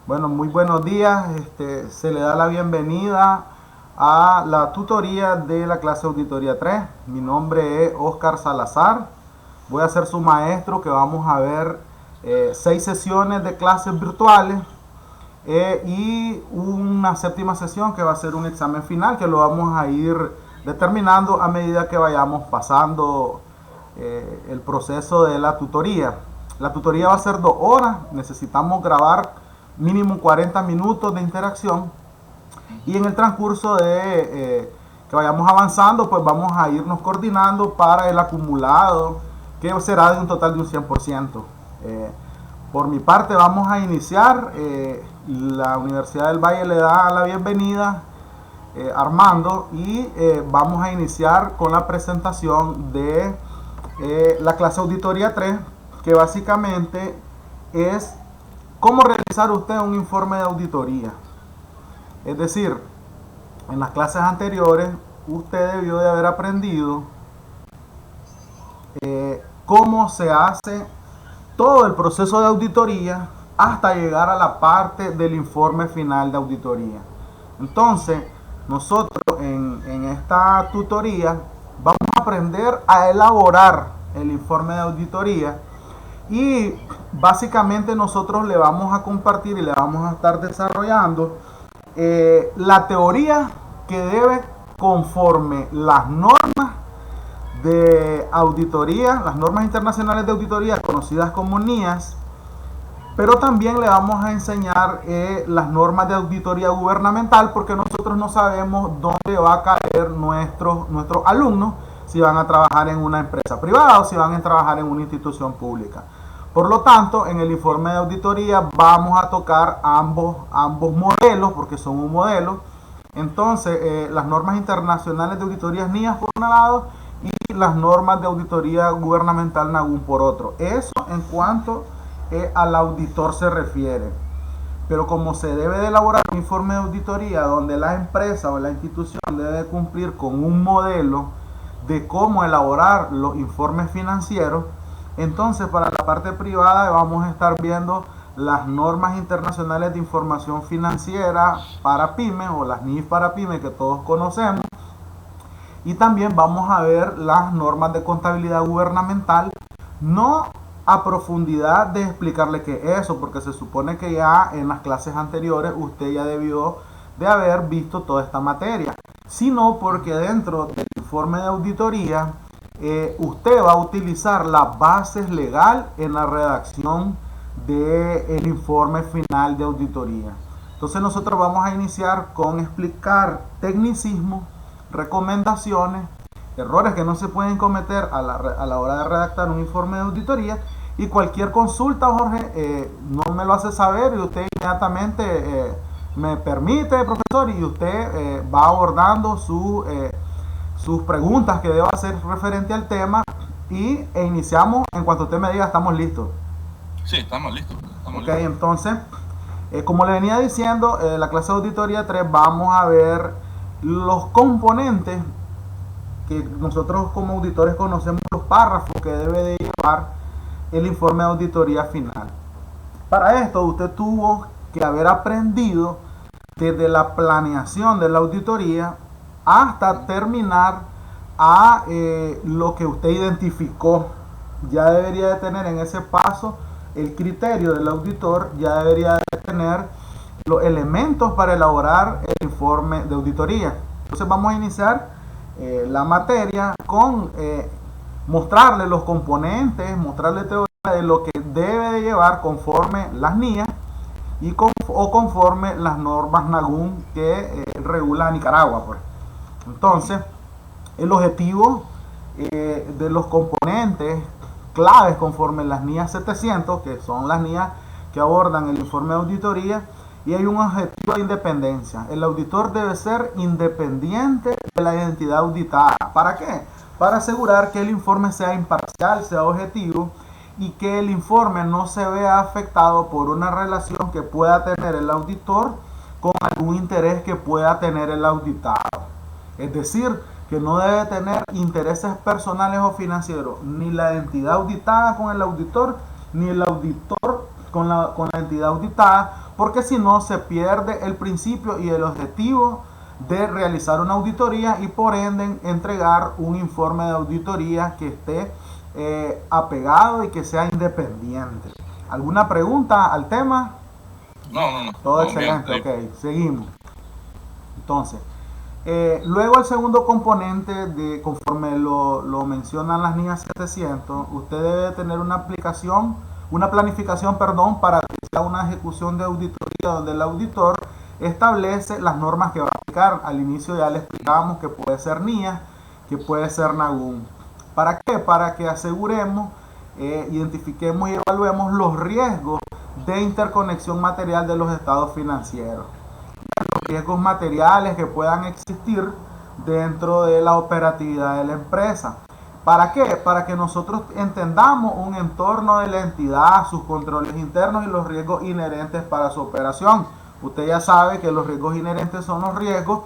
Bueno, muy buenos días. Se le da la bienvenida a la tutoría de la clase Auditoría 3. Mi nombre es Oscar Salazar. Voy a ser su maestro que vamos a ver 6 sesiones de clases virtuales y una séptima sesión que va a ser un examen final que lo vamos a ir determinando a medida que vayamos pasando el proceso de la tutoría. La tutoría va a ser 2 horas. Necesitamos grabar mínimo 40 minutos de interacción y en el transcurso de que vayamos avanzando pues vamos a irnos coordinando para el acumulado que será de un total de un 100%. Por mi parte vamos a iniciar. La Universidad del Valle le da la bienvenida Armando y vamos a iniciar con la presentación de la clase Auditoría 3, que básicamente es cómo realizar usted un informe de auditoría. Es decir, en las clases anteriores usted debió de haber aprendido cómo se hace todo el proceso de auditoría hasta llegar a la parte del informe final de auditoría. Entonces, nosotros en esta tutoría vamos a aprender a elaborar el informe de auditoría y básicamente nosotros le vamos a compartir y le vamos a estar desarrollando la teoría que debe conforme las normas de auditoría, las normas internacionales de auditoría conocidas como NIAS, pero también le vamos a enseñar las normas de auditoría gubernamental, porque nosotros no sabemos dónde va a caer nuestros alumnos, si van a trabajar en una empresa privada o si van a trabajar en una institución pública. Por lo tanto, en el informe de auditoría vamos a tocar ambos modelos, porque son un modelo. Entonces, las normas internacionales de auditoría NIAS por un lado y las normas de auditoría gubernamental NAGUN por otro. Eso en cuanto al auditor se refiere. Pero como se debe de elaborar un informe de auditoría donde la empresa o la institución debe cumplir con un modelo de cómo elaborar los informes financieros, entonces para la parte privada vamos a estar viendo las normas internacionales de información financiera para pymes o las NIF para pymes que todos conocemos. Y también vamos a ver las normas de contabilidad gubernamental, no a profundidad de explicarle qué es eso, porque se supone que ya en las clases anteriores usted ya debió de haber visto toda esta materia, sino porque dentro del informe de auditoría usted va a utilizar las bases legales en la redacción del informe final de auditoría. Entonces nosotros vamos a iniciar con explicar tecnicismos, recomendaciones, errores que no se pueden cometer a la hora de redactar un informe de auditoría. Y cualquier consulta, Jorge, no me lo hace saber y usted inmediatamente me permite, profesor, y usted va abordando sus preguntas que deba hacer referente al tema e iniciamos en cuanto usted me diga estamos listos. Sí, estamos listos. Ok, entonces, como le venía diciendo, la clase de auditoría 3 vamos a ver los componentes que nosotros como auditores conocemos, los párrafos que debe de llevar el informe de auditoría final. Para esto usted tuvo que haber aprendido desde la planeación de la auditoría hasta terminar a lo que usted identificó. Ya debería de tener en ese paso el criterio del auditor, ya debería de tener los elementos para elaborar el informe de auditoría. Entonces vamos a iniciar la materia con mostrarle los componentes, mostrarle teoría de lo que debe de llevar conforme las NIAS y conforme las normas NAGUN que regula Nicaragua, pues. Entonces, el objetivo de los componentes claves conforme las NIAS 700, que son las NIAS que abordan el informe de auditoría, y hay un objetivo de independencia. El auditor debe ser independiente de la entidad auditada. ¿Para qué? Para asegurar que el informe sea imparcial, sea objetivo y que el informe no se vea afectado por una relación que pueda tener el auditor con algún interés que pueda tener el auditado. Es decir, que no debe tener intereses personales o financieros, ni la entidad auditada con el auditor, ni el auditor con la entidad auditada, porque si no se pierde el principio y el objetivo de realizar una auditoría y por ende entregar un informe de auditoría que esté apegado y que sea independiente. ¿Alguna pregunta al tema? No. Todo excelente, ok, seguimos. Entonces, luego el segundo componente, conforme lo mencionan las NIA 700, usted debe tener una planificación, para que sea una ejecución de auditoría donde el auditor establece las normas que va a aplicar. Al inicio ya le explicamos que puede ser NIA, que puede ser NAGUN. ¿Para qué? Para que aseguremos, identifiquemos y evaluemos los riesgos de interconexión material de los estados financieros, los riesgos materiales que puedan existir dentro de la operatividad de la empresa. ¿Para qué? Para que nosotros entendamos un entorno de la entidad, sus controles internos y los riesgos inherentes para su operación. Usted ya sabe que los riesgos inherentes son los riesgos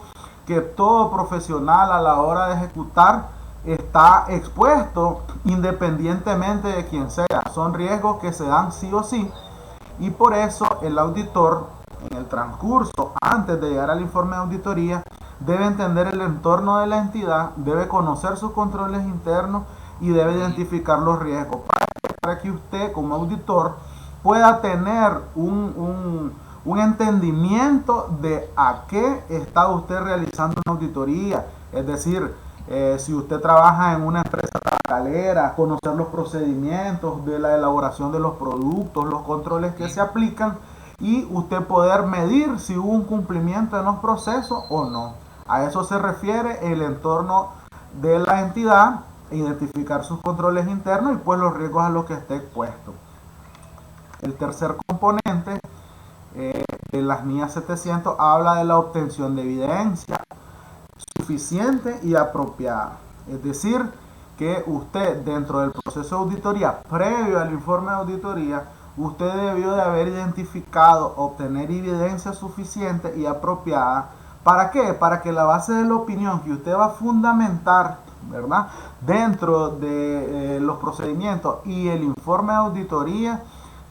que todo profesional a la hora de ejecutar está expuesto independientemente de quién sea. Son riesgos que se dan sí o sí, y por eso el auditor, en el transcurso, antes de llegar al informe de auditoría, debe entender el entorno de la entidad, debe conocer sus controles internos y debe identificar los riesgos para que usted como auditor pueda tener un entendimiento de a qué está usted realizando una auditoría. Es decir, si usted trabaja en una empresa tabacalera, conocer los procedimientos de la elaboración de los productos, los controles que se aplican, y usted poder medir si hubo un cumplimiento en los procesos o no. A eso se refiere el entorno de la entidad, identificar sus controles internos y pues los riesgos a los que esté expuesto. El tercer componente de las NIA 700 habla de la obtención de evidencia suficiente y apropiada. Es decir, que usted dentro del proceso de auditoría, previo al informe de auditoría, usted debió de haber identificado, obtener evidencia suficiente y apropiada. ¿Para qué? Para que la base de la opinión que usted va a fundamentar, ¿verdad?, dentro de los procedimientos y el informe de auditoría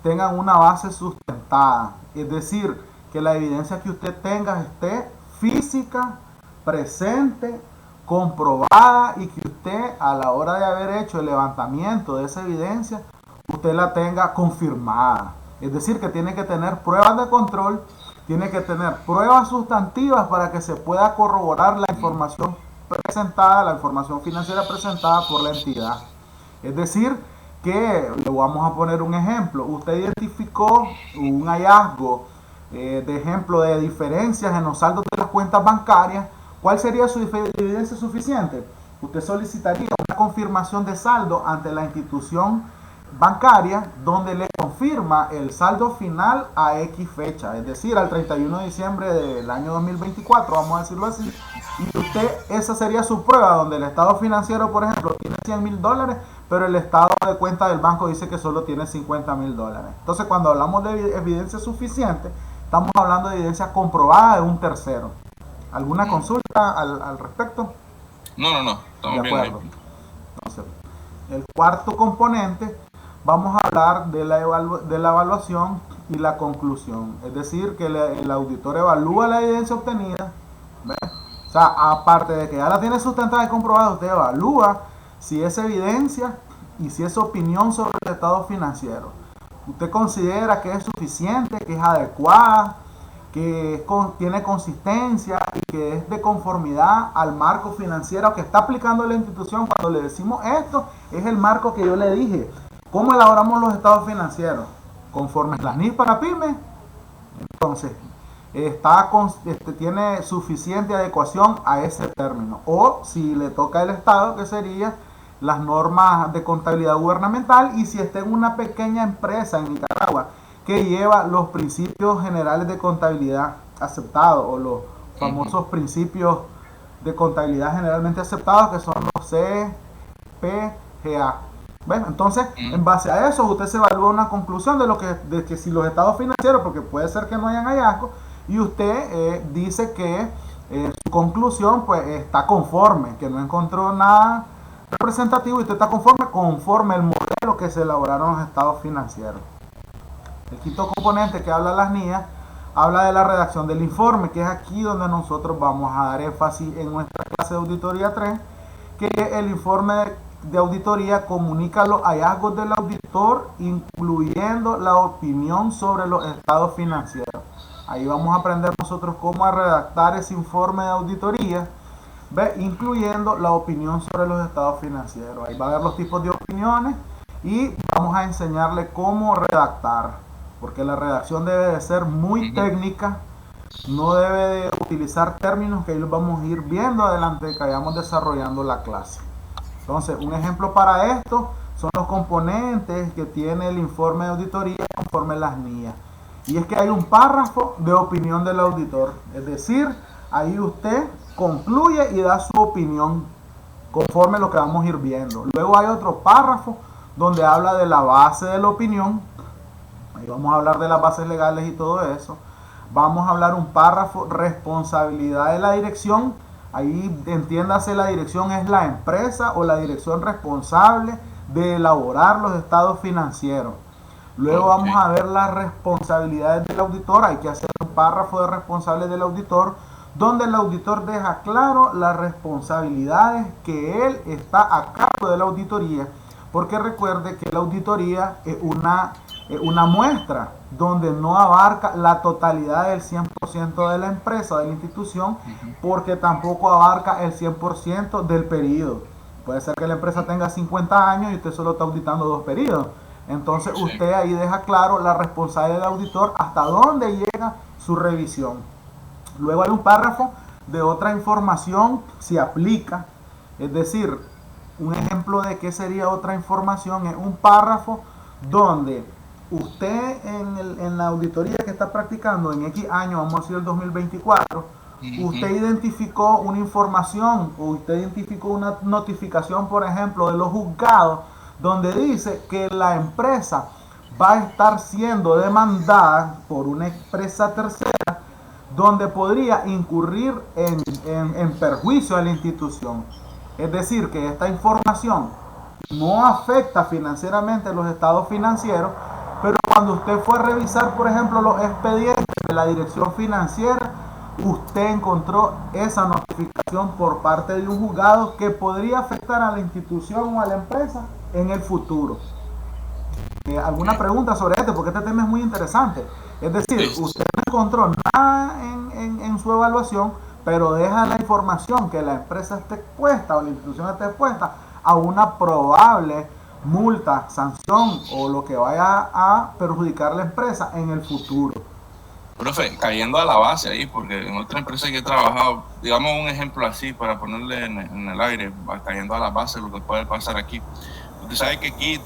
tengan una base sustentada. Es decir, que la evidencia que usted tenga esté física, presente, comprobada, y que usted a la hora de haber hecho el levantamiento de esa evidencia, usted la tenga confirmada. Es decir, que tiene que tener pruebas de control, tiene que tener pruebas sustantivas para que se pueda corroborar la información presentada, la información financiera presentada por la entidad. Es decir, que le vamos a poner un ejemplo. Usted identificó un hallazgo de ejemplo de diferencias en los saldos de las cuentas bancarias. ¿Cuál sería su evidencia suficiente? Usted solicitaría una confirmación de saldo ante la institución bancaria donde le confirma el saldo final a X fecha, es decir, al 31 de diciembre del año 2024, vamos a decirlo así. Y usted, esa sería su prueba, donde el estado financiero, por ejemplo, tiene $100,000, pero el estado de cuenta del banco dice que solo tiene $50,000. Entonces, cuando hablamos de evidencia suficiente, estamos hablando de evidencia comprobada de un tercero. ¿Alguna consulta al respecto? No, estamos de acuerdo. bien. Entonces, el cuarto componente, vamos a hablar de la evaluación y la conclusión. Es decir, que el auditor evalúa la evidencia obtenida. ¿Ves? O sea, aparte de que ya la tiene sustentada y comprobada, usted evalúa si esa evidencia y si esa opinión sobre el estado financiero, usted considera que es suficiente, que es adecuada, que tiene consistencia y que es de conformidad al marco financiero que está aplicando la institución. Cuando le decimos esto, es el marco que yo le dije. ¿Cómo elaboramos los estados financieros? Conforme las NIF para pymes. Entonces, tiene suficiente adecuación a ese término. O si le toca el Estado, que sería las normas de contabilidad gubernamental, y si está en una pequeña empresa en Nicaragua que lleva los principios generales de contabilidad aceptados, o los famosos principios de contabilidad generalmente aceptados, que son los CPGA. ¿Ven? Entonces, en base a eso, usted se evalúa una conclusión de que si los estados financieros, porque puede ser que no hayan hallazgos, y usted dice que su conclusión pues está conforme, que no encontró nada representativo, y usted está conforme el modelo que se elaboraron los estados financieros. El quinto componente que habla las NIA habla de la redacción del informe, que es aquí donde nosotros vamos a dar énfasis en nuestra clase de auditoría 3, que el informe de auditoría comunica los hallazgos del auditor, incluyendo la opinión sobre los estados financieros. Ahí vamos a aprender nosotros cómo a redactar ese informe de auditoría, incluyendo la opinión sobre los estados financieros. Ahí va a haber los tipos de opiniones y vamos a enseñarle cómo redactar, porque la redacción debe de ser muy técnica, no debe de utilizar términos que ahí los vamos a ir viendo adelante que vayamos desarrollando la clase. Entonces, un ejemplo para esto son los componentes que tiene el informe de auditoría conforme las NIA. Y es que hay un párrafo de opinión del auditor, es decir, ahí usted concluye y da su opinión conforme lo que vamos a ir viendo. Luego hay otro párrafo donde habla de la base de la opinión. Ahí vamos a hablar de las bases legales y todo eso. Vamos a hablar un párrafo, responsabilidad de la dirección. Ahí entiéndase, la dirección es la empresa o la dirección responsable de elaborar los estados financieros. Luego vamos a ver las responsabilidades del auditor. Hay que hacer un párrafo de responsables del auditor, donde el auditor deja claro las responsabilidades que él está a cargo de la auditoría, porque recuerde que la auditoría es una muestra donde no abarca la totalidad del 100% de la empresa, de la institución, porque tampoco abarca el 100% del periodo. Puede ser que la empresa tenga 50 años y usted solo está auditando 2 periodos. Entonces usted ahí deja claro la responsabilidad del auditor hasta dónde llega su revisión. Luego hay un párrafo de otra información si aplica, es decir, un ejemplo de qué sería otra información es un párrafo donde usted en la auditoría que está practicando en X año, vamos a decir el 2024, usted identificó una información o usted identificó una notificación, por ejemplo, de los juzgados, donde dice que la empresa va a estar siendo demandada por una empresa tercera, donde podría incurrir en perjuicio a la institución. Es decir, que esta información no afecta financieramente los estados financieros, pero cuando usted fue a revisar, por ejemplo, los expedientes de la dirección financiera, usted encontró esa notificación por parte de un juzgado que podría afectar a la institución o a la empresa en el futuro. ¿Alguna pregunta sobre este? Porque este tema es muy interesante. Es decir, usted no encontró nada en su evaluación, pero deja la información que la empresa esté expuesta o la institución esté expuesta a una probable multa, sanción o lo que vaya a perjudicar a la empresa en el futuro. Profe, cayendo a la base ahí, porque en otra empresa que he trabajado, digamos un ejemplo así para ponerle en el aire, cayendo a la base lo que puede pasar aquí. Usted sabe que aquí,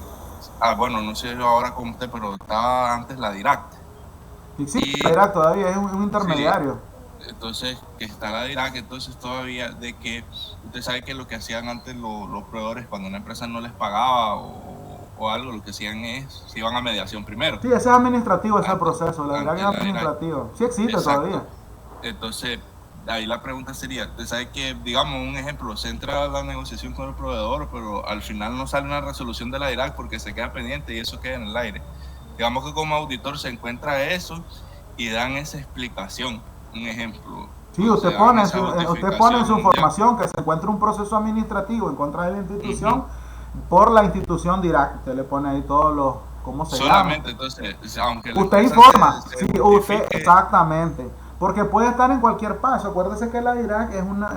bueno, no sé yo ahora con usted, pero estaba antes la DIRAC. Sí, la DIRAC todavía es un intermediario. Sí, entonces, que está la DIRAC, entonces todavía de que usted sabe que lo que hacían antes los proveedores cuando una empresa no les pagaba o algo, lo que hacían es, se iban a mediación primero. Sí, ese es administrativo, ese proceso, la DIRAC es administrativo. Sí existe todavía. Entonces, ahí la pregunta sería, usted sabe que, digamos, un ejemplo, se entra a la negociación con el proveedor, pero al final no sale una resolución de la DIRAC porque se queda pendiente y eso queda en el aire. Digamos que como auditor se encuentra eso y dan esa explicación, un ejemplo. Sí, usted pone en su formación que se encuentra un proceso administrativo en contra de la institución por la institución DIRAC. Usted le pone ahí todos los, ¿cómo se solamente llama? Entonces, aunque usted informa, sí, usted, exactamente. Porque puede estar en cualquier paso. Acuérdese que la DIRAC es una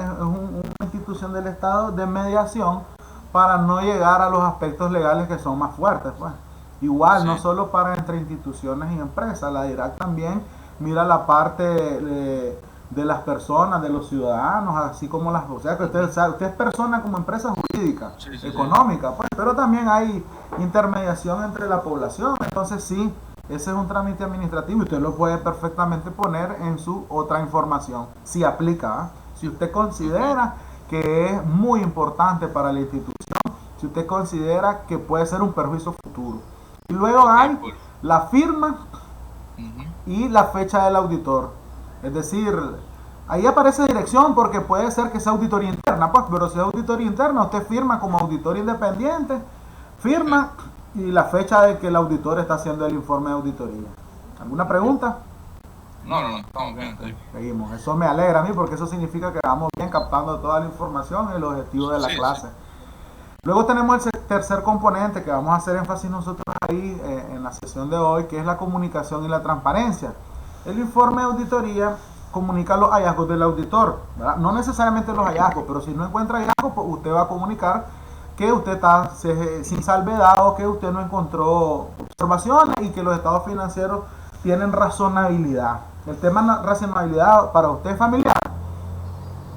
institución del Estado de mediación para no llegar a los aspectos legales que son más fuertes, pues. Igual, no solo para entre instituciones y empresas, la DIRAC también mira la parte de las personas, de los ciudadanos, así como las, o sea que usted es persona como empresa jurídica, económica, pues, pero también hay intermediación entre la población. Entonces sí, ese es un trámite administrativo y usted lo puede perfectamente poner en su otra información, si aplica, si usted considera que es muy importante para la institución, si usted considera que puede ser un perjuicio futuro. Y luego hay la firma y la fecha del auditor. Es decir, ahí aparece dirección porque puede ser que sea auditoría interna, pues, pero si es auditoría interna, usted firma como auditor independiente, firma y la fecha de que el auditor está haciendo el informe de auditoría. ¿Alguna pregunta? No, estamos bien. Seguimos. Eso me alegra a mí porque eso significa que vamos bien captando toda la información y el objetivo de la clase. Sí. Luego tenemos el tercer componente que vamos a hacer énfasis nosotros ahí en la sesión de hoy, que es la comunicación y la transparencia. El informe de auditoría comunica los hallazgos del auditor, ¿verdad? No necesariamente los hallazgos, pero si no encuentra hallazgos, pues usted va a comunicar que usted está sin salvedad o que usted no encontró observaciones y que los estados financieros tienen razonabilidad. El tema de razonabilidad para usted es familiar.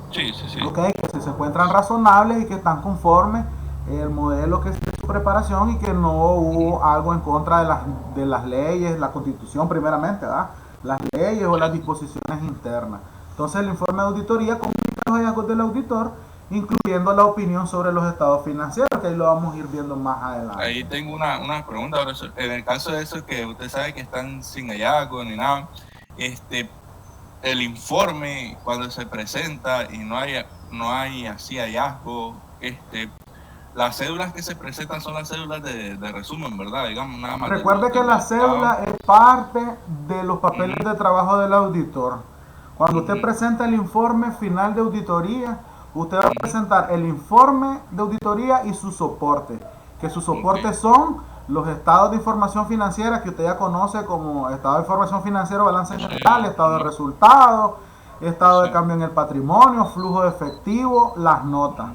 Sí. Ok, que si se encuentran razonables y que están conformes el modelo que es su preparación y que no hubo algo en contra de las leyes, la constitución primeramente, ¿verdad? Las leyes o las disposiciones internas. Entonces el informe de auditoría comunica los hallazgos del auditor, incluyendo la opinión sobre los estados financieros, que ahí lo vamos a ir viendo más adelante. Ahí tengo una pregunta. En el caso de eso que usted sabe que están sin hallazgo ni nada, el informe cuando se presenta y no hay así hallazgo, las cédulas que se presentan son las cédulas de resumen, ¿verdad? Digamos, nada más. Recuerde que la cédula es parte de los papeles de trabajo del auditor. Cuando usted presenta el informe final de auditoría, usted va a presentar el informe de auditoría y su soporte. Que sus soportes son los estados de información financiera que usted ya conoce como estado de información financiera, balance general, estado de resultados, estado de cambio en el patrimonio, flujo de efectivo, las notas.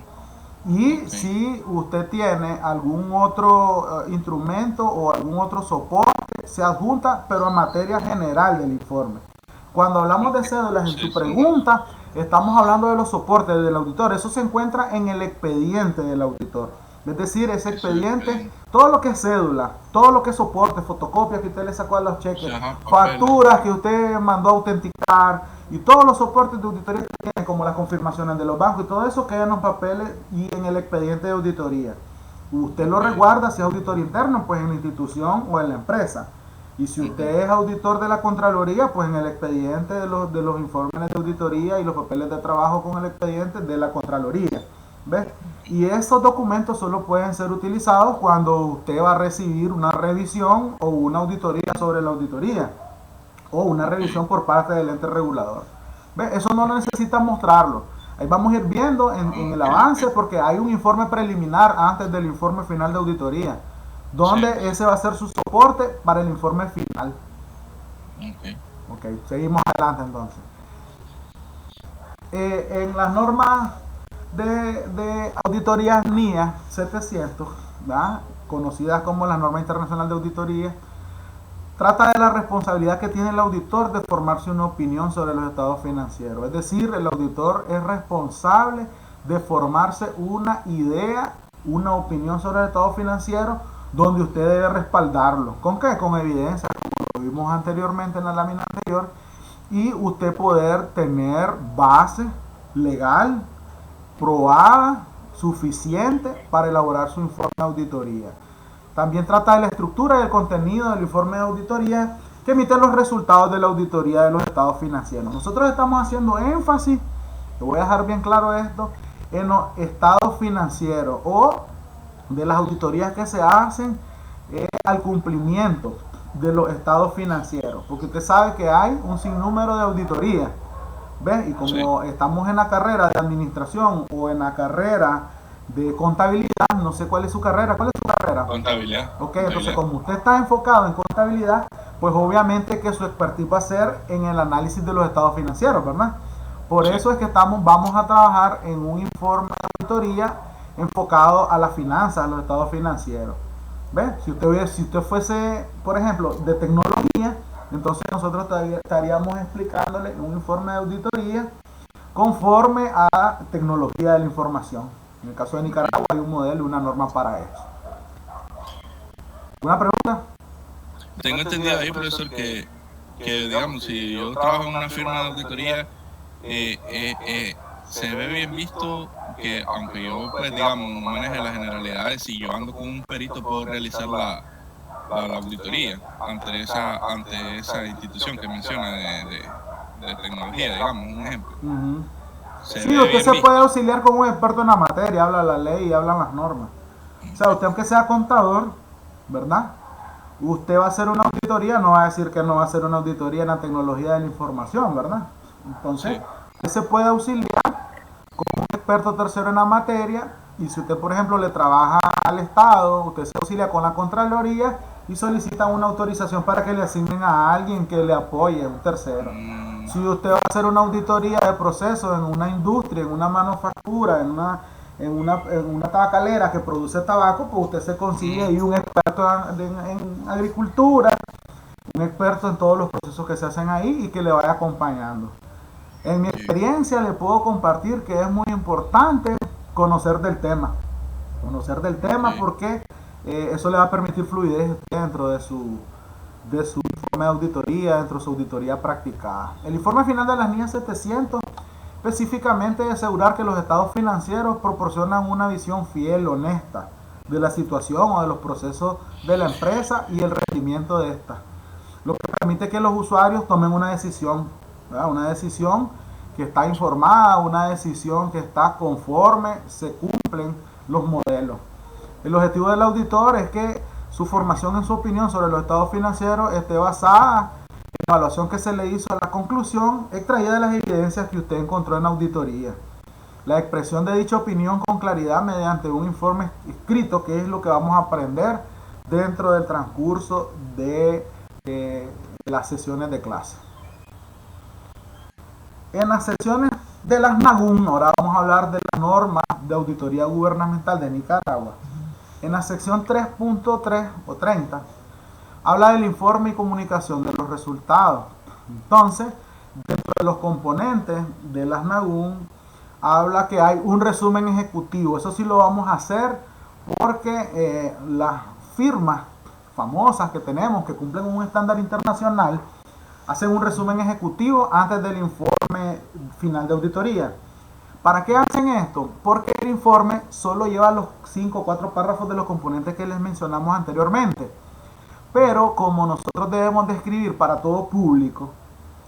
Y si usted tiene algún otro instrumento o algún otro soporte, se adjunta, pero en materia general del informe. Cuando hablamos de cédulas, en su pregunta, estamos hablando de los soportes del auditor. Eso se encuentra en el expediente del auditor. Es decir, ese expediente, todo lo que es cédula, todo lo que es soporte, fotocopias que usted le sacó a los cheques, facturas que usted mandó a autenticar, y todos los soportes de auditoría que tienen, como las confirmaciones de los bancos y todo eso, quedan en los papeles y en el expediente de auditoría. Usted lo resguarda, si es auditor interno, pues en la institución o en la empresa. Y si usted es auditor de la Contraloría, pues en el expediente de los informes de auditoría y los papeles de trabajo con el expediente de la Contraloría. ¿Ves? Y estos documentos solo pueden ser utilizados cuando usted va a recibir una revisión o una auditoría sobre la auditoría, o una revisión por parte del ente regulador. ¿Ves? Eso no necesita mostrarlo. Ahí vamos a ir viendo en el avance, porque hay un informe preliminar antes del informe final de auditoría, donde ese va a ser su soporte para el informe final. Ok, seguimos adelante entonces. En las normas de auditoría NIA 700, ¿verdad?, conocidas como la norma internacional de auditoría, trata de la responsabilidad que tiene el auditor de formarse una opinión sobre los estados financieros. Es decir, el auditor es responsable de formarse una idea, una opinión sobre el estado financiero, donde usted debe respaldarlo. ¿Con qué? Con evidencia, como lo vimos anteriormente en la lámina anterior, y usted poder tener base legal, probada, suficiente para elaborar su informe de auditoría. También trata de la estructura y el contenido del informe de auditoría que emite los resultados de la auditoría de los estados financieros. Nosotros estamos haciendo énfasis, te voy a dejar bien claro esto, en los estados financieros o de las auditorías que se hacen al cumplimiento de los estados financieros, porque usted sabe que hay un sinnúmero de auditorías, ¿ves? Y como estamos en la carrera de administración o en la carrera de contabilidad, no sé cuál es su carrera. ¿Cuál es su carrera? Contabilidad. Ok, entonces como usted está enfocado en contabilidad, pues obviamente que su expertise va a ser en el análisis de los estados financieros, ¿verdad? Por eso es que vamos a trabajar en un informe de auditoría enfocado a las finanzas, a los estados financieros. ¿Ves? Si usted fuese, por ejemplo, de tecnología, entonces nosotros estaríamos explicándole un informe de auditoría conforme a tecnología de la información. En el caso de Nicaragua hay un modelo y una norma para eso. ¿Una pregunta? Tengo entendido ahí, profesor, que digamos, si yo trabajo en una firma de auditoría, se ve bien visto que, aunque yo, pues, digamos, no maneje las generalidades, si yo ando con un perito puedo realizar la auditoría ante esa institución que menciona de tecnología, digamos, un ejemplo. Sí, usted se puede auxiliar con un experto en la materia, habla la ley y hablan las normas. O sea, usted aunque sea contador, ¿verdad?, usted va a hacer una auditoría, no va a decir que no va a hacer una auditoría en la tecnología de la información, ¿verdad? Entonces, Sí. usted se puede auxiliar con un experto tercero en la materia, y si usted, por ejemplo, le trabaja al Estado, usted se auxilia con la Contraloría y solicita una autorización para que le asignen a alguien que le apoye, un tercero. Mm, Si usted va a hacer una auditoría de procesos en una industria, en una manufactura, en una tabacalera que produce tabaco, pues usted se consigue ahí un experto en agricultura, un experto en todos los procesos que se hacen ahí y que le vaya acompañando. En mi experiencia le puedo compartir que es muy importante conocer del tema. Conocer del tema ok. porque eso le va a permitir fluidez dentro de su informe de auditoría, dentro de su auditoría practicada. El informe final de las NIA 700 específicamente de asegurar que los estados financieros proporcionan una visión fiel, honesta de la situación o de los procesos de la empresa y el rendimiento de esta, lo que permite que los usuarios tomen una decisión, ¿verdad? Una decisión que está informada, una decisión que está conforme, se cumplen los modelos. El objetivo del auditor es que su formación en su opinión sobre los estados financieros esté basada en la evaluación que se le hizo a la conclusión extraída de las evidencias que usted encontró en la auditoría. La expresión de dicha opinión con claridad mediante un informe escrito, que es lo que vamos a aprender dentro del transcurso de las sesiones de clase. En las sesiones de las NAGUN, ahora vamos a hablar de la norma de auditoría gubernamental de Nicaragua. En la sección 3.3 o 30, habla del informe y comunicación de los resultados. Entonces, dentro de los componentes de las NAGUN, habla que hay un resumen ejecutivo. Eso sí lo vamos a hacer porque las firmas famosas que tenemos, que cumplen un estándar internacional, hacen un resumen ejecutivo antes del informe final de auditoría. ¿Para qué hacen esto? Porque el informe solo lleva los 5 o 4 párrafos de los componentes que les mencionamos anteriormente. Pero como nosotros debemos describir para todo público,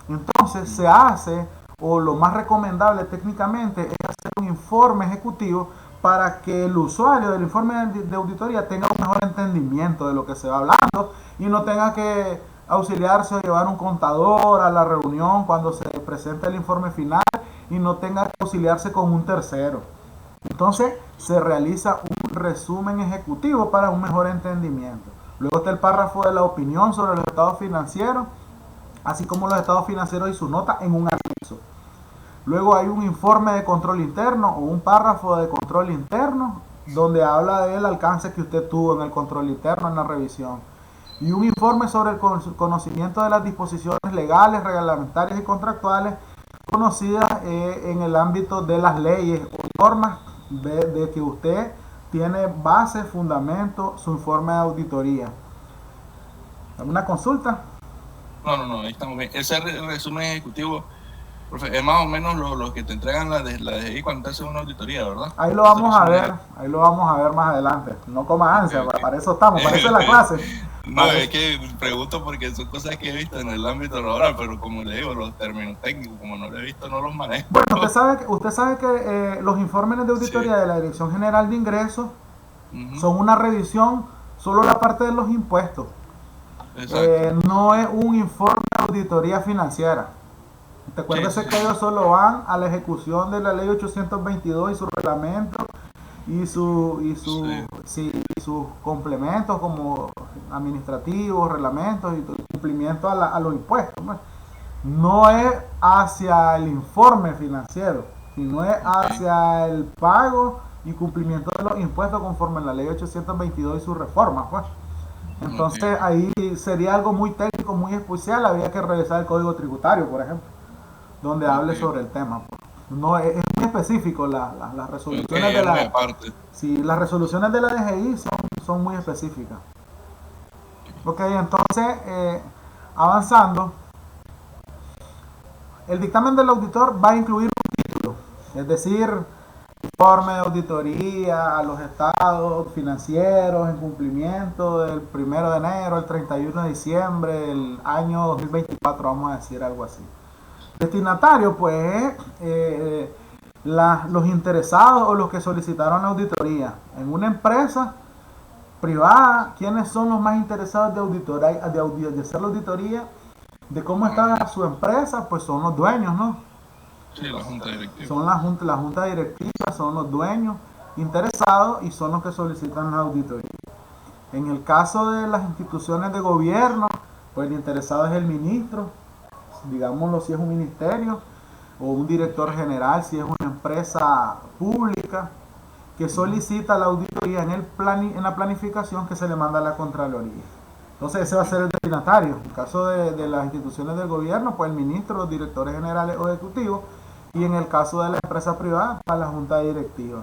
entonces se hace, o lo más recomendable técnicamente, es hacer un informe ejecutivo para que el usuario del informe de auditoría tenga un mejor entendimiento de lo que se va hablando y no tenga que auxiliarse o llevar un contador a la reunión cuando se presenta el informe final y no tenga que auxiliarse con un tercero. Entonces se realiza un resumen ejecutivo para un mejor entendimiento. Luego está el párrafo de la opinión sobre los estados financieros, así como los estados financieros y su nota en un anexo. Luego hay un informe de control interno o un párrafo de control interno donde habla del alcance que usted tuvo en el control interno, en la revisión. Y un informe sobre el conocimiento de las disposiciones legales, reglamentarias y contractuales conocidas en el ámbito de las leyes o normas de que usted tiene base, fundamento, su informe de auditoría. ¿Alguna consulta? No, ahí estamos bien. Ese resumen ejecutivo, profe, es más o menos lo que te entregan la DGI cuando te hacen una auditoría, ¿verdad? Ahí lo vamos a ver, más adelante. No coma ansia, Okay. Para eso estamos, para eso es la clase. No, es que pregunto porque son cosas que he visto en el ámbito laboral, pero como le digo, los términos técnicos, como no lo he visto, no los manejo. Bueno, usted sabe que los informes de auditoría de la Dirección General de Ingresos son una revisión solo la parte de los impuestos. No es un informe de auditoría financiera. ¿Te acuerdas que ellos solo van a la ejecución de la ley 822 y su reglamento y sus complementos como administrativos, reglamentos y cumplimiento a los impuestos? No es hacia el informe financiero, sino es hacia el pago y cumplimiento de los impuestos conforme a la ley 822 y su reforma, pues. Entonces ahí sería algo muy técnico, muy especial. Habría que revisar el código tributario, por ejemplo, donde hable sobre el tema. No es muy específico las resoluciones de la. Sí, las resoluciones de la DGI son muy específicas. Ok, entonces avanzando, el dictamen del auditor va a incluir un título, es decir, informe de auditoría a los estados financieros en cumplimiento del 1 de enero al 31 de diciembre del año 2024, vamos a decir algo así. Destinatario, pues, los interesados o los que solicitaron la auditoría en una empresa privada, ¿quiénes son los más interesados de auditoría, de hacer la auditoría de cómo está su empresa? Pues son los dueños, ¿no? Sí, la junta directiva. Son la junta directiva, son los dueños interesados y son los que solicitan la auditoría. En el caso de las instituciones de gobierno, pues el interesado es el ministro, digámoslo si es un ministerio, o un director general si es una empresa pública, que solicita la auditoría en la planificación que se le manda a la Contraloría. Entonces ese va a ser el destinatario. En el caso de las instituciones del gobierno, pues el ministro, los directores generales o ejecutivos, y en el caso de la empresa privada, para la junta directiva.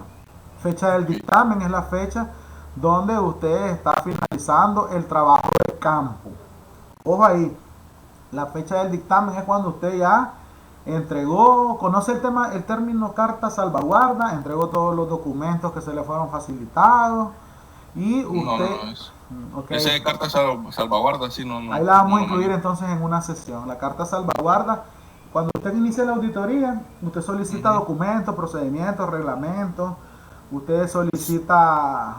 Fecha del dictamen es la fecha donde usted está finalizando el trabajo de campo. Ojo ahí, la fecha del dictamen es cuando usted ya entregó, conoce el término carta salvaguarda, entregó todos los documentos que se le fueron facilitados y usted... No. Okay. Esa carta salvaguarda, sí, no. Ahí la vamos a incluir entonces en una sesión. La carta salvaguarda, cuando usted inicia la auditoría, usted solicita documentos, procedimientos, reglamentos, usted solicita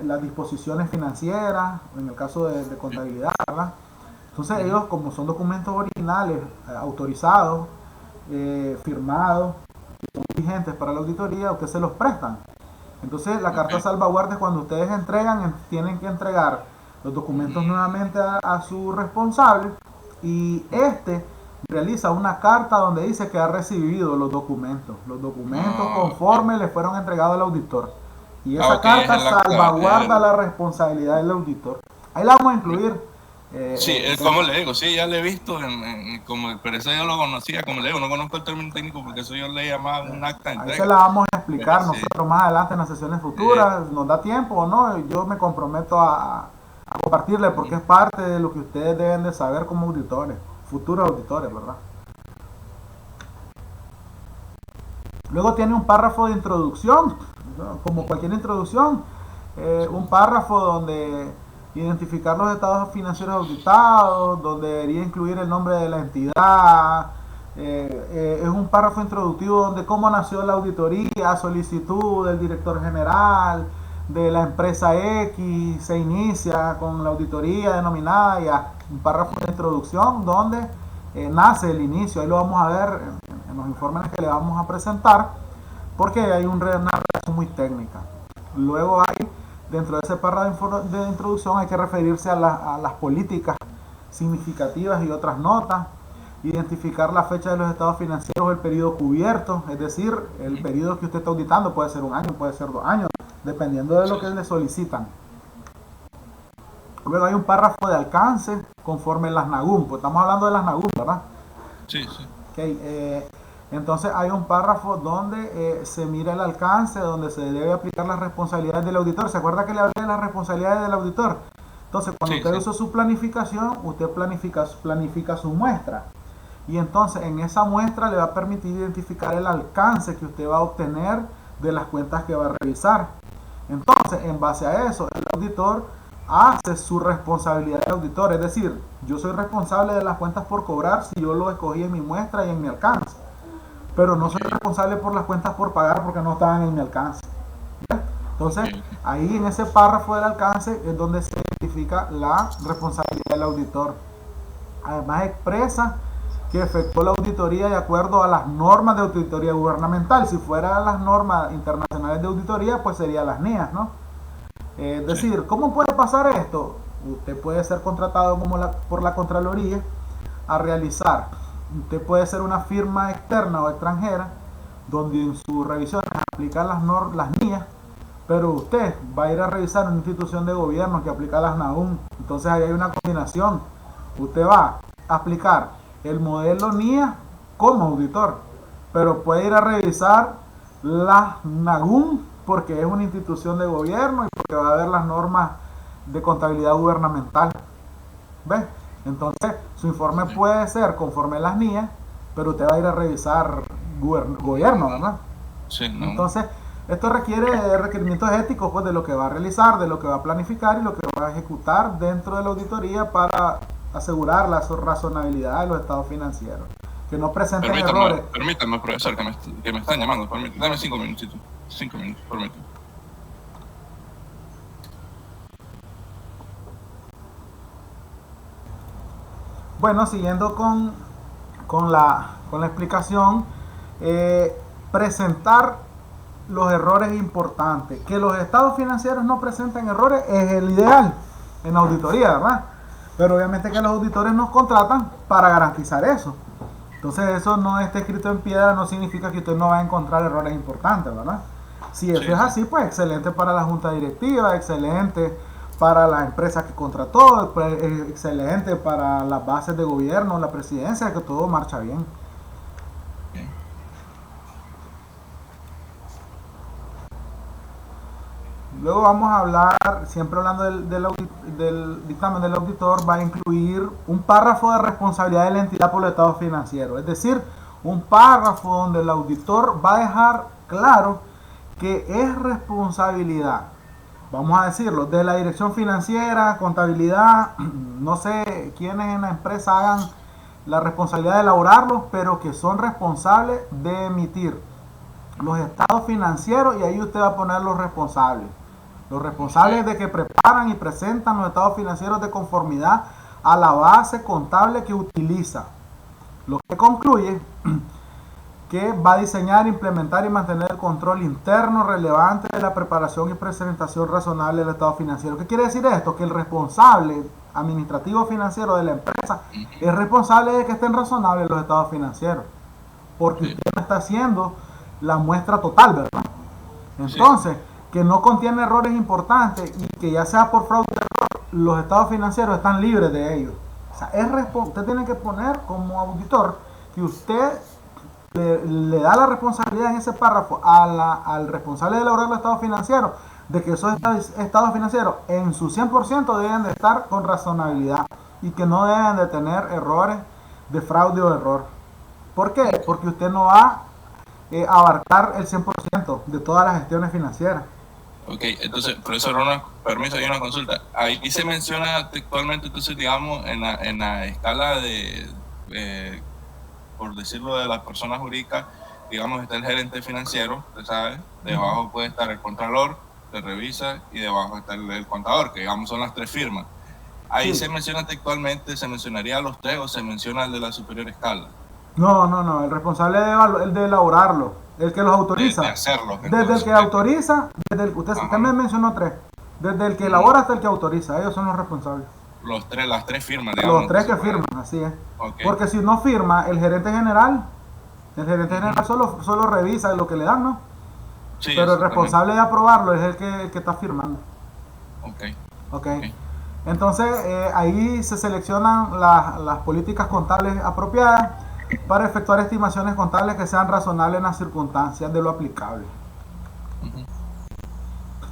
las disposiciones financieras, en el caso de contabilidad, ¿verdad? Entonces ellos, como son documentos originales, autorizados, firmados, son vigentes para la auditoría, ustedes se los prestan. Entonces la carta salvaguarda es cuando ustedes tienen que entregar los documentos nuevamente a su responsable y realiza una carta donde dice que ha recibido los documentos conforme le fueron entregados al auditor. Y esa carta salvaguarda la responsabilidad del auditor. Ahí la vamos a incluir. Sí, como le digo, sí, ya lo he visto, pero eso yo lo conocía, como le digo, no conozco el término técnico porque eso yo le llamaba un acta de entrega. Ahí se la vamos a explicar nosotros más adelante en las sesiones futuras, nos da tiempo o no, yo me comprometo a compartirle porque es parte de lo que ustedes deben de saber como auditores, futuros auditores, ¿verdad? Luego tiene un párrafo de introducción, ¿no? Como cualquier introducción, un párrafo donde identificar los estados financieros auditados, donde debería incluir el nombre de la entidad. Es un párrafo introductivo donde cómo nació la auditoría, solicitud del director general, de la empresa X, se inicia con la auditoría denominada, y un párrafo de introducción donde nace el inicio. Ahí lo vamos a ver en los informes que le vamos a presentar, porque hay una relación muy técnica. Luego hay, dentro de ese párrafo de introducción, hay que referirse a las políticas significativas y otras notas, identificar la fecha de los estados financieros, el periodo cubierto, es decir, el periodo que usted está auditando, puede ser 1 año, puede ser 2 años, dependiendo de lo que le solicitan. Luego hay un párrafo de alcance conforme las NAGUM, pues estamos hablando de las NAGUM, ¿verdad? Sí. Okay, entonces hay un párrafo donde se mira el alcance, donde se debe aplicar las responsabilidades del auditor. ¿Se acuerda que le hablé de las responsabilidades del auditor? Entonces, cuando usted hizo su planificación, usted planifica su muestra. Y entonces en esa muestra le va a permitir identificar el alcance que usted va a obtener de las cuentas que va a revisar. Entonces, en base a eso, el auditor hace su responsabilidad de auditor. Es decir, yo soy responsable de las cuentas por cobrar si yo lo escogí en mi muestra y en mi alcance. Pero no soy responsable por las cuentas por pagar porque no estaban en mi alcance. ¿Ya? Entonces, ahí en ese párrafo del alcance es donde se identifica la responsabilidad del auditor. Además, expresa que efectuó la auditoría de acuerdo a las normas de auditoría gubernamental. Si fuera las normas internacionales de auditoría, pues serían las NIAS, ¿no? Es decir, ¿cómo puede pasar esto? Usted puede ser contratado por la Contraloría a realizar. Usted puede ser una firma externa o extranjera donde en su revisión aplica las NIAS, pero usted va a ir a revisar una institución de gobierno que aplica las NAUM. Entonces ahí hay una combinación. Usted va a aplicar el modelo NIA como auditor, pero puede ir a revisar las NAGUM porque es una institución de gobierno y porque va a ver las normas de contabilidad gubernamental. ¿Ves? Entonces su informe puede ser conforme a las NIA, pero usted va a ir a revisar gobierno, ¿verdad? Sí, no. Entonces esto requiere requerimientos éticos, pues, de lo que va a realizar, de lo que va a planificar y lo que va a ejecutar dentro de la auditoría para asegurar la razonabilidad de los estados financieros, que no presenten errores. Permítame, profesor, que me están llamando. Dame 5 minutitos. 5 minutos, permítame. Bueno, siguiendo con la explicación, presentar los errores importantes. Que los estados financieros no presenten errores es el ideal en auditoría, ¿verdad? Pero obviamente que los auditores nos contratan para garantizar eso. Entonces eso no está escrito en piedra, no significa que usted no va a encontrar errores importantes, ¿verdad? Si eso es así, pues excelente para la junta directiva, excelente para la empresa que contrató, excelente para las bases de gobierno, la presidencia, que todo marcha bien. Luego vamos a hablar, siempre hablando del dictamen del auditor, va a incluir un párrafo de responsabilidad de la entidad por los estados financieros. Es decir, un párrafo donde el auditor va a dejar claro que es responsabilidad, vamos a decirlo, de la dirección financiera, contabilidad, no sé quiénes en la empresa hagan la responsabilidad de elaborarlos, pero que son responsables de emitir los estados financieros, y ahí usted va a poner los responsables. Los responsables de que preparan y presentan los estados financieros de conformidad a la base contable que utiliza. Lo que concluye que va a diseñar, implementar y mantener el control interno relevante de la preparación y presentación razonable del estado financiero. ¿Qué quiere decir esto? Que el responsable administrativo financiero de la empresa es responsable de que estén razonables los estados financieros, porque usted no está haciendo la muestra total, ¿verdad? Entonces, que no contiene errores importantes y que ya sea por fraude o error, los estados financieros están libres de ellos. O sea, usted tiene que poner como auditor que usted le da la responsabilidad en ese párrafo al responsable de elaborar los estados financieros, de que esos estados financieros en su 100% deben de estar con razonabilidad y que no deben de tener errores de fraude o error. ¿Por qué? Porque usted no va a abarcar el 100% de todas las gestiones financieras. Ok, entonces, profesor, permiso, hay una consulta. Ahí se menciona textualmente, entonces, digamos, en la escala por decirlo, de las personas jurídicas, digamos, está el gerente financiero, usted sabe, debajo puede estar el contralor, que revisa, y debajo está el contador, que digamos son las tres firmas. Ahí se menciona textualmente, ¿se mencionaría a los tres o se menciona el de la superior escala? No, el responsable es el de elaborarlo, el que los autoriza. De hacerlo. Entonces, desde el que autoriza, usted me mencionó tres, desde el que elabora hasta el que autoriza, ellos son los responsables. Las tres firmas, digamos. Los tres que firman, así es. Okay. Porque si no firma el gerente general solo revisa lo que le dan, ¿no? Sí, pero el responsable de aprobarlo es el que está firmando. Ok. Entonces, ahí se seleccionan las políticas contables apropiadas para efectuar estimaciones contables que sean razonables en las circunstancias de lo aplicable.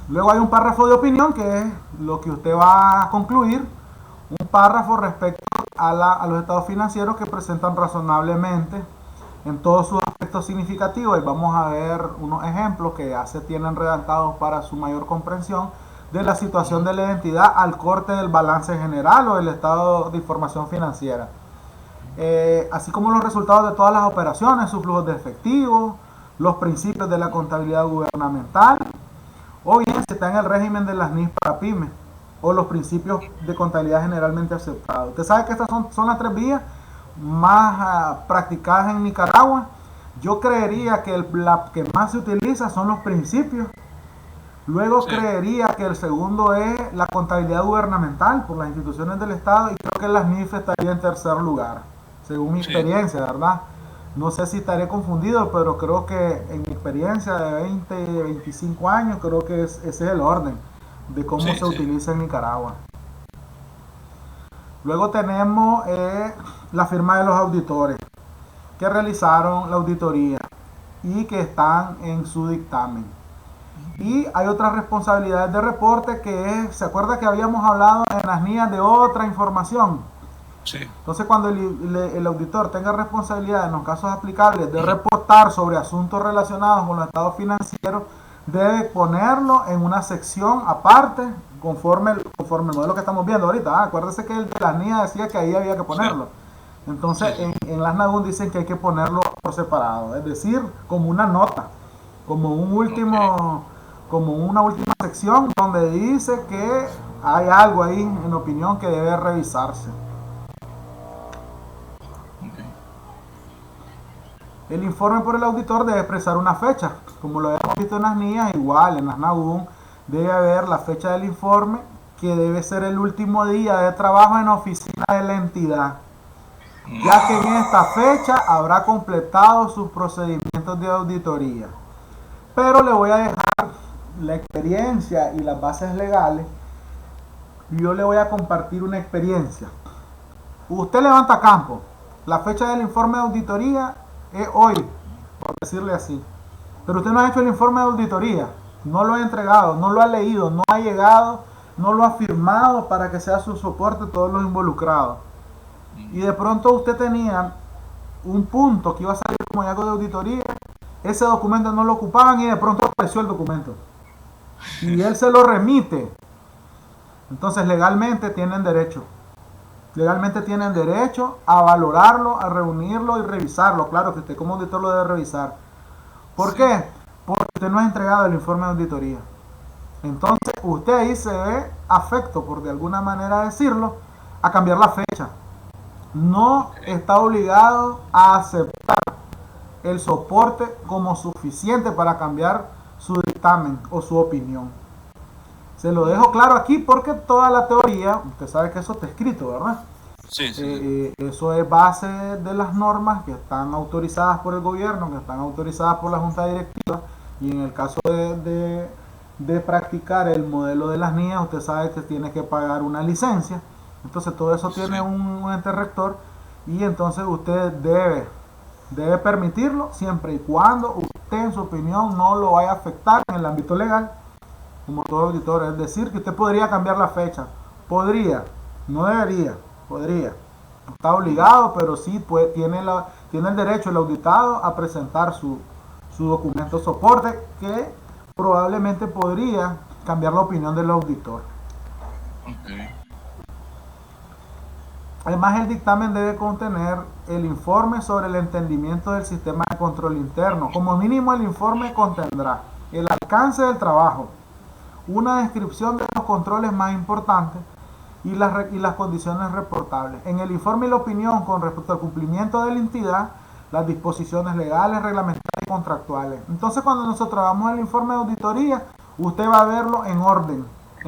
Luego hay un párrafo de opinión, que es lo que usted va a concluir. Un párrafo respecto a los estados financieros que presentan razonablemente en todos sus aspectos significativos, y vamos a ver unos ejemplos que ya se tienen redactados para su mayor comprensión de la situación de la entidad al corte del balance general o del estado de información financiera, así como los resultados de todas las operaciones, sus flujos de efectivo, los principios de la contabilidad gubernamental, o bien si está en el régimen de las NIF para pymes, o los principios de contabilidad generalmente aceptados. Usted sabe que estas son las tres vías más practicadas en Nicaragua. Yo creería que la que más se utiliza son los principios. Luego creería que el segundo es la contabilidad gubernamental por las instituciones del Estado, y creo que las NIF estaría en tercer lugar, según mi experiencia, ¿verdad? No sé si estaré confundido, pero creo que en mi experiencia de 20, 25 años, creo que ese es el orden de cómo se utiliza en Nicaragua. Luego tenemos la firma de los auditores que realizaron la auditoría y que están en su dictamen. Y hay otras responsabilidades de reporte que ¿se acuerda que habíamos hablado en las NIAs de otra información? Sí. Entonces, cuando el auditor tenga responsabilidad en los casos aplicables de reportar sobre asuntos relacionados con los estados financieros, debe ponerlo en una sección aparte conforme el modelo que estamos viendo ahorita. Acuérdese que el de las NIA decía que ahí había que ponerlo. Entonces, en las NAGUN dicen que hay que ponerlo por separado, es decir, como una nota, como una última sección donde dice que hay algo ahí en opinión que debe revisarse. El informe por el auditor debe expresar una fecha, como lo hemos visto en las NIAs, igual en las NAGUN debe haber la fecha del informe, que debe ser el último día de trabajo en oficina de la entidad, ya que en esta fecha habrá completado sus procedimientos de auditoría. Pero le voy a dejar la experiencia y las bases legales. Yo le voy a compartir una experiencia. Usted levanta campo. La fecha del informe de auditoría es hoy, por decirle así. Pero usted no ha hecho el informe de auditoría. No lo ha entregado, no lo ha leído, no ha llegado, no lo ha firmado para que sea su soporte todos los involucrados. Y de pronto usted tenía un punto que iba a salir como algo de auditoría. Ese documento no lo ocupaban y de pronto apareció el documento. Y él se lo remite. Entonces legalmente tienen derecho. Legalmente tienen derecho a valorarlo, a reunirlo y revisarlo. Claro que usted como auditor lo debe revisar. ¿Por qué? Porque usted no ha entregado el informe de auditoría. Entonces usted ahí se ve afecto, por de alguna manera decirlo, a cambiar la fecha. No está obligado a aceptar el soporte como suficiente para cambiar su dictamen o su opinión. Se lo dejo claro aquí porque toda la teoría, usted sabe que eso está escrito, ¿verdad? Sí. Eso es base de las normas que están autorizadas por el gobierno, que están autorizadas por la Junta Directiva, y en el caso de practicar el modelo de las NIAs, usted sabe que tiene que pagar una licencia. Entonces todo eso tiene un ente rector, y entonces usted debe permitirlo siempre y cuando usted en su opinión no lo vaya a afectar en el ámbito legal, como todo auditor. Es decir, que usted podría cambiar la fecha. Podría, no debería, podría. No está obligado, pero sí tiene el derecho el auditado a presentar su documento soporte, que probablemente podría cambiar la opinión del auditor. Okay. Además, el dictamen debe contener el informe sobre el entendimiento del sistema de control interno. Como mínimo, el informe contendrá el alcance del trabajo, una descripción de los controles más importantes y las condiciones reportables. En el informe y la opinión con respecto al cumplimiento de la entidad, las disposiciones legales, reglamentarias y contractuales. Entonces, cuando nosotros hagamos el informe de auditoría, usted va a verlo en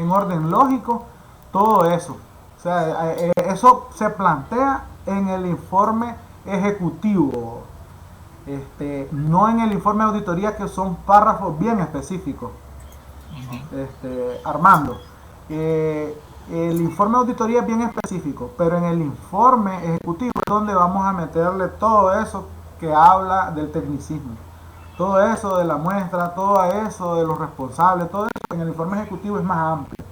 orden lógico, todo eso. O sea, eso se plantea en el informe ejecutivo, no en el informe de auditoría, que son párrafos bien específicos. Armando, el informe de auditoría es bien específico, pero en el informe ejecutivo es donde vamos a meterle todo eso que habla del tecnicismo, todo eso de la muestra, todo eso de los responsables, todo eso en el informe ejecutivo es más amplio.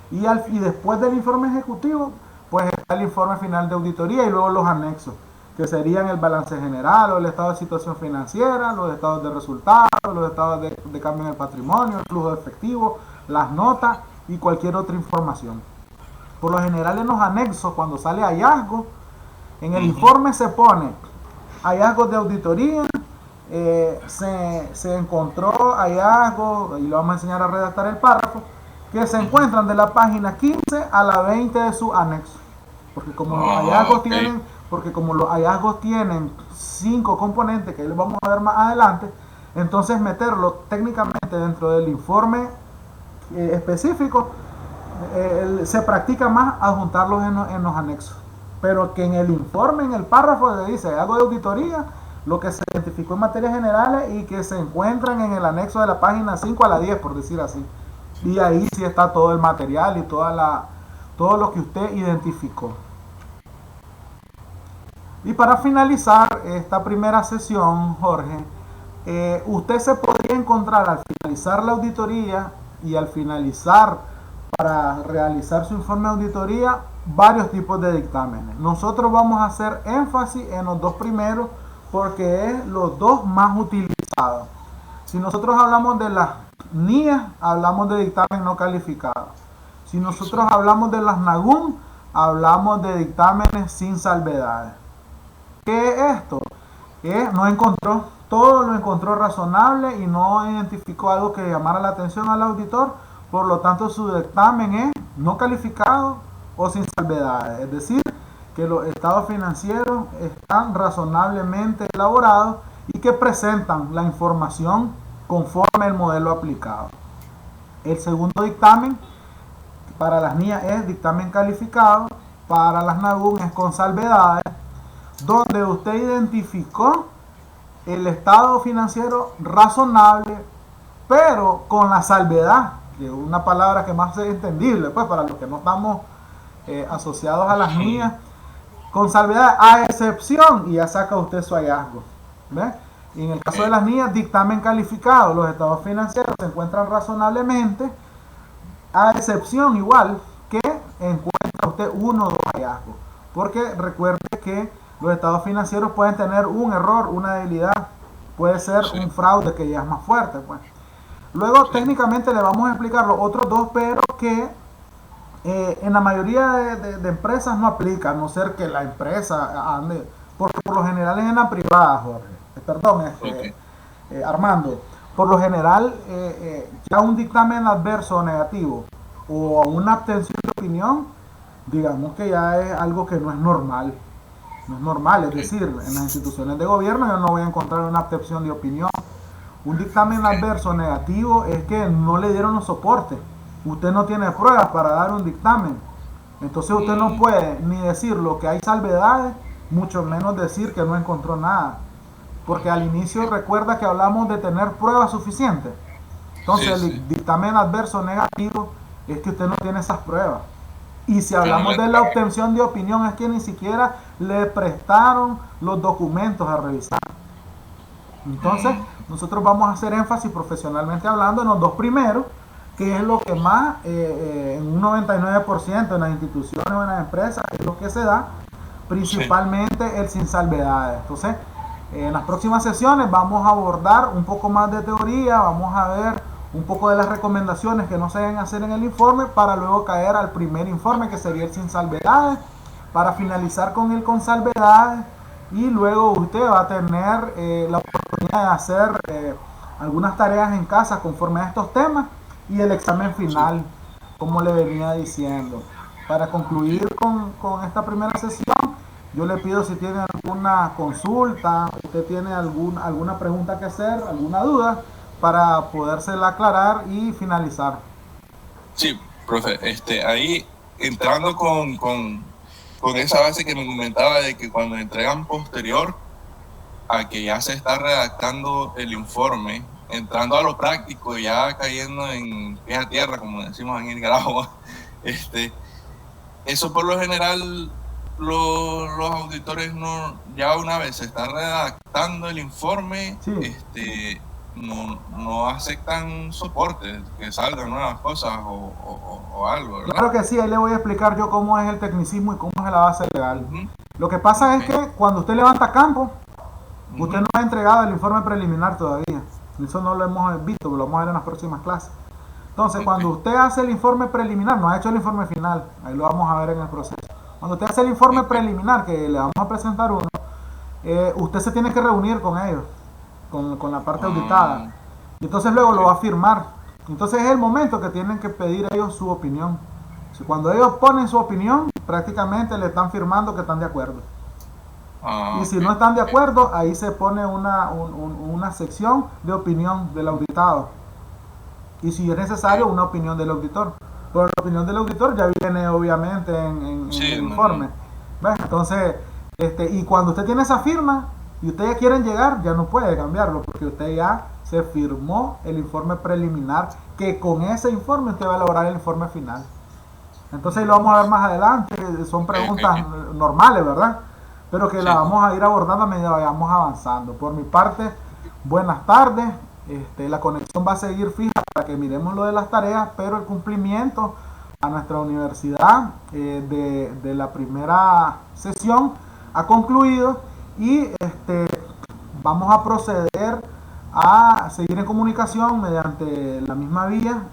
Y después del informe ejecutivo, pues está el informe final de auditoría y luego los anexos, que serían el balance general o el estado de situación financiera, los estados de resultados, los estados de cambio en el patrimonio, el flujo de efectivo, las notas y cualquier otra información. Por lo general, en los anexos, cuando sale hallazgo, en el informe se pone hallazgos de auditoría, se encontró hallazgos, y le vamos a enseñar a redactar el párrafo, que se encuentran de la página 15 a la 20 de su anexo. Porque como los hallazgos tienen 5 componentes, que los vamos a ver más adelante, entonces meterlo técnicamente dentro del informe específico, se practica más adjuntarlos en los anexos. Pero que en el informe, en el párrafo, le dice hallazgo de auditoría, lo que se identificó en materias generales y que se encuentran en el anexo de la página 5 a la 10, por decir así. Y ahí sí está todo el material y todo lo que usted identificó. Y para finalizar esta primera sesión, Jorge, usted se podría encontrar al finalizar la auditoría y al finalizar para realizar su informe de auditoría varios tipos de dictámenes. Nosotros vamos a hacer énfasis en los dos primeros porque es los dos más utilizados. Si nosotros hablamos de las NIAs, hablamos de dictamen no calificado. Si nosotros hablamos de las NAGUN, hablamos de dictámenes sin salvedades. ¿Qué es esto? Todo lo encontró razonable y no identificó algo que llamara la atención al auditor, por lo tanto su dictamen es no calificado o sin salvedades. Es decir, que los estados financieros están razonablemente elaborados y que presentan la información conforme el modelo aplicado. El segundo dictamen para las NIA es dictamen calificado, para las NAGUN es con salvedades, donde usted identificó el estado financiero razonable, pero con la salvedad, que es una palabra que más es entendible, pues para los que no estamos asociados a las NIA, con salvedad a excepción, y ya saca usted su hallazgo. ¿Ve? Y en el caso de las NIA, dictamen calificado, los estados financieros se encuentran razonablemente, a excepción igual que encuentra usted uno o dos hallazgos. Porque recuerde que los estados financieros pueden tener un error, una debilidad, puede ser un fraude que ya es más fuerte. Pues. Luego técnicamente le vamos a explicar los otros dos, pero que en la mayoría de empresas no aplica, a no ser que la empresa ande, porque por lo general es en la privada, Jorge. Perdón, Armando. Por lo general, ya un dictamen adverso o negativo o una abstención de opinión, digamos que ya es algo que no es normal. No es normal, es decir, en las instituciones de gobierno yo no voy a encontrar una abstención de opinión. Un dictamen adverso o negativo es que no le dieron los soportes. Usted no tiene pruebas para dar un dictamen. Entonces usted no puede ni decir lo que hay salvedades, mucho menos decir que no encontró nada. Porque al inicio recuerda que hablamos de tener pruebas suficientes. Entonces el dictamen adverso negativo es que usted no tiene esas pruebas. Y si hablamos de la obtención de opinión es que ni siquiera le prestaron los documentos a revisar. Entonces nosotros vamos a hacer énfasis profesionalmente hablando en los dos primeros, que es lo que más en un 99% en las instituciones o en las empresas es lo que se da, principalmente el sin salvedades. Entonces en las próximas sesiones vamos a abordar un poco más de teoría, vamos a ver un poco de las recomendaciones que no se deben hacer en el informe para luego caer al primer informe que sería el sin salvedades, para finalizar con el con salvedades y luego usted va a tener la oportunidad de hacer algunas tareas en casa conforme a estos temas y el examen final, como le venía diciendo. Para concluir con esta primera sesión, yo le pido si tiene alguna consulta, usted tiene alguna pregunta que hacer, alguna duda, para podérsela aclarar y finalizar. Sí, profe, ahí entrando con esa base que me comentaba de que cuando entregan posterior a que ya se está redactando el informe, entrando a lo práctico, ya cayendo en pies a tierra, como decimos en Nicaragua, eso por lo general los auditores no, ya una vez se está redactando el informe, no aceptan soporte, que salgan nuevas cosas o algo, ¿verdad? Claro que sí, ahí le voy a explicar yo cómo es el tecnicismo y cómo es la base legal. Lo que pasa es que cuando usted levanta campo, usted no ha entregado el informe preliminar todavía. Eso no lo hemos visto, lo vamos a ver en las próximas clases. Entonces, cuando usted hace el informe preliminar, no ha hecho el informe final, ahí lo vamos a ver en el proceso. Cuando usted hace el informe preliminar, que le vamos a presentar uno, usted se tiene que reunir con ellos, con la parte auditada. Y entonces luego lo va a firmar. Entonces es el momento que tienen que pedir ellos su opinión. Cuando ellos ponen su opinión, prácticamente le están firmando que están de acuerdo. Y si no están de acuerdo, ahí se pone una sección de opinión del auditado. Y si es necesario, una opinión del auditor. Pero la opinión del auditor ya viene obviamente en el informe. ¿Ves? Entonces, y cuando usted tiene esa firma y ustedes ya quieren llegar, ya no puede cambiarlo, porque usted ya se firmó el informe preliminar, que con ese informe usted va a elaborar el informe final. Entonces lo vamos a ver más adelante, son preguntas normales, ¿verdad? Pero que la vamos a ir abordando a medida que vayamos avanzando. Por mi parte, buenas tardes. La conexión va a seguir fija para que miremos lo de las tareas, pero el cumplimiento a nuestra universidad de la primera sesión ha concluido y vamos a proceder a seguir en comunicación mediante la misma vía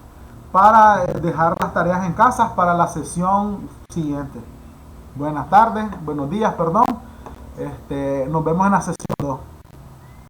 para dejar las tareas en casa para la sesión siguiente. Buenas tardes, buenos días, perdón. Nos vemos en la sesión 2.